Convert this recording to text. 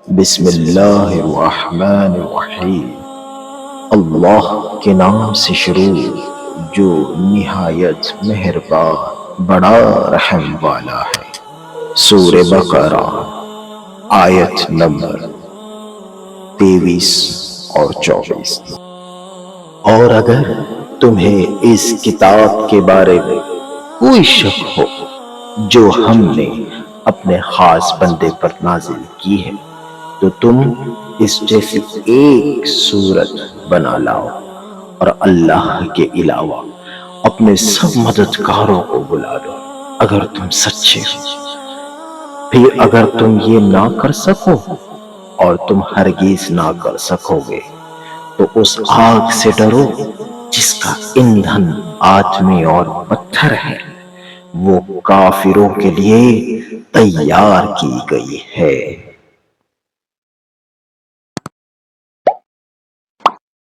بسم اللہ الرحمن الرحیم۔ اللہ کے نام سے شروع جو نہایت مہربان بڑا رحم والا ہے۔ سورہ بقرہ آیت نمبر 23 اور 24۔ اور اگر تمہیں اس کتاب کے بارے میں کوئی شک ہو جو ہم نے اپنے خاص بندے پر نازل کی ہے تو تم اس جیسی ایک صورت بنا لاؤ اور اللہ کے علاوہ اپنے سب مددگاروں کو بلا لو اگر تم سچے ہو۔ پھر اگر تم یہ نہ کر سکو اور تم ہرگز نہ کر سکو گے تو اس آگ سے ڈرو جس کا ایندھن آدمی اور پتھر ہے، وہ کافروں کے لیے تیار کی گئی ہے۔